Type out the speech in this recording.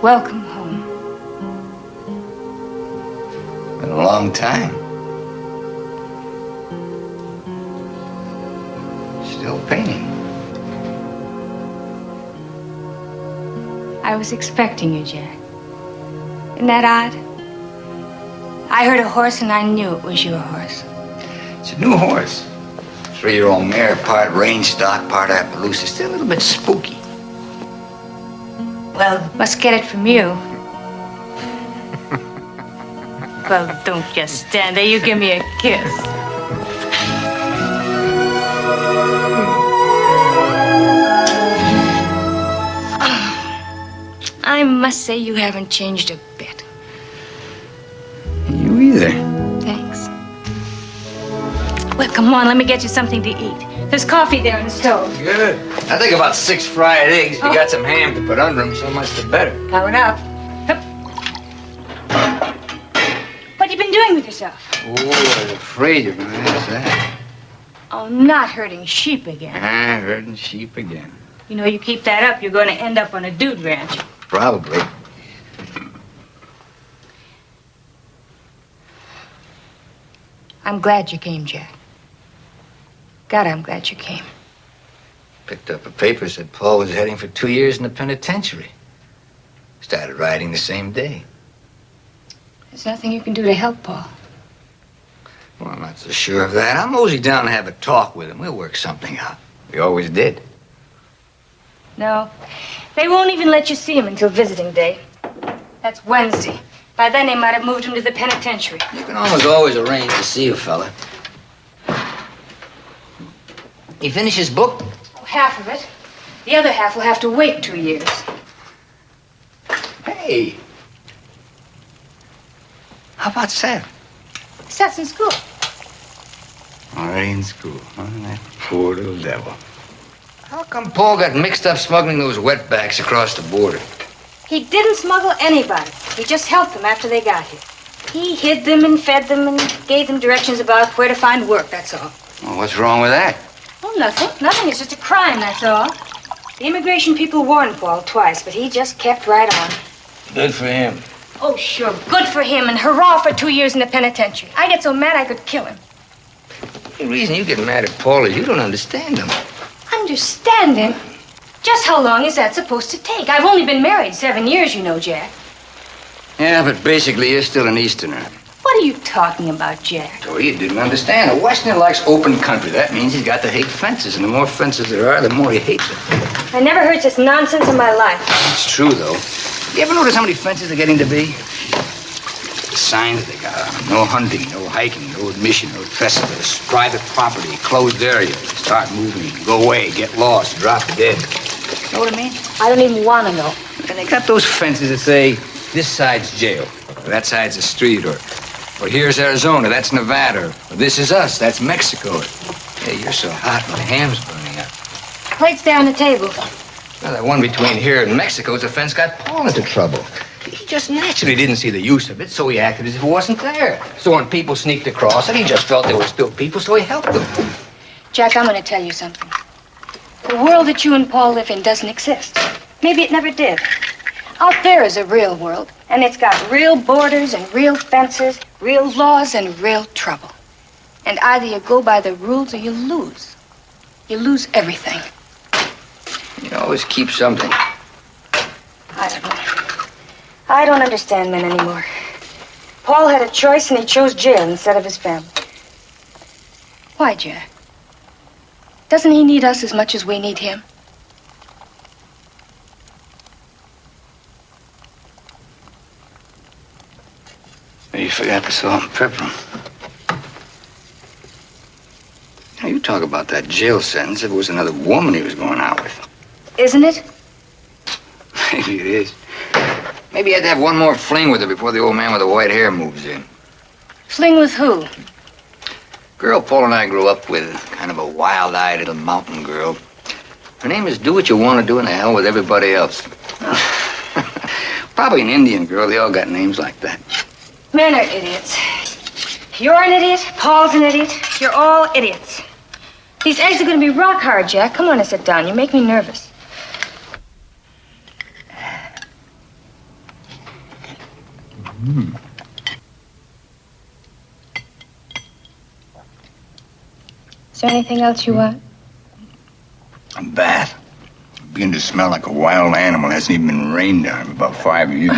Welcome home. Been a long time. Still painting. I was expecting you, Jack. Isn't that odd? I heard a horse and I knew it was your horse. It's a new horse. 3-year-old mare, part range stock, part Appaloosa. Still a little bit spooky. Well, must get it from you. Well, don't just stand there. You give me a kiss. I must say you haven't changed a bit. You either. Thanks. Well, come on, let me get you something to eat. There's coffee there on the stove. Good. I think about 6 fried eggs. If you got some ham to put under them, so much the better. Coming up. Hup. What have you been doing with yourself? Oh, I was afraid you were going to ask that. Oh, not herding sheep again. Herding sheep again. You know, you keep that up, you're going to end up on a dude ranch. Probably. I'm glad you came, Jack. God, I'm glad you came. Picked up a paper, said Paul was heading for 2 years in the penitentiary. Started writing the same day. There's nothing you can do to help Paul. Well, I'm not so sure of that. I'll mosey down and have a talk with him. We'll work something out. We always did. No, they won't even let you see him until visiting day. That's Wednesday. By then, they might have moved him to the penitentiary. You can always arrange to see a fella. He finish his book? Oh, half of it. The other half will have to wait 2 years. Hey. How about Seth? Seth's in school. Already in school, huh? That poor little devil. How come Paul got mixed up smuggling those wetbacks across the border? He didn't smuggle anybody. He just helped them after they got here. He hid them and fed them and gave them directions about where to find work, that's all. Well, what's wrong with that? Oh, nothing. Nothing. It's just a crime, that's all. The immigration people warned Paul twice, but he just kept right on. Good for him. Oh, sure. Good for him, and hurrah for 2 years in the penitentiary. I get so mad I could kill him. The reason you get mad at Paul is you don't understand him. Understand him? Just how long is that supposed to take? I've only been married 7 years, you know, Jack. Yeah, but basically you're still an Easterner. What are you talking about, Jack? So you didn't understand. A Westerner likes open country. That means he's got to hate fences, and the more fences there are, the more he hates them. I never heard such nonsense in my life. It's true, though. You ever notice how many fences they're getting to be? The signs they got on them. No hunting, no hiking, no admission, no trespass, private property, closed area. Start moving, go away, get lost, drop dead. Know what I mean? I don't even want to know. And they got those fences that say, this side's jail, or that side's a street, or here's Arizona, that's Nevada, or this is us, that's Mexico. Hey, you're so hot, my ham's burning up. Plates there on the table. Well, that one between here and Mexico's the fence got Paul into trouble. He just naturally didn't see the use of it, so he acted as if it wasn't there. So when people sneaked across, and he just felt there were still people, so he helped them. Jack, I'm going to tell you something. The world that you and Paul live in doesn't exist. Maybe it never did. Out there is a real world, and it's got real borders and real fences, real laws and real trouble. And either you go by the rules or you lose. You lose everything. You always keep something. I don't know. I don't understand men anymore. Paul had a choice and he chose jail instead of his family. Why, Jack? Doesn't he need us as much as we need him? You forgot the salt and pepper. Now, you talk about that jail sentence if it was another woman he was going out with. Isn't it? Maybe it is. Maybe he had to have one more fling with her before the old man with the white hair moves in. Fling with who? Girl Paul and I grew up with, kind of a wild-eyed little mountain girl. Her name is Do What You Want to Do and the hell with everybody else. Probably an Indian girl. They all got names like that. Men are idiots. You're an idiot. Paul's an idiot. You're all idiots. These eggs are going to be rock hard, Jack. Come on and sit down. You make me nervous. Is there anything else you want? A bath. Beginning to smell like a wild animal. Hasn't even been rained on in about 5 years.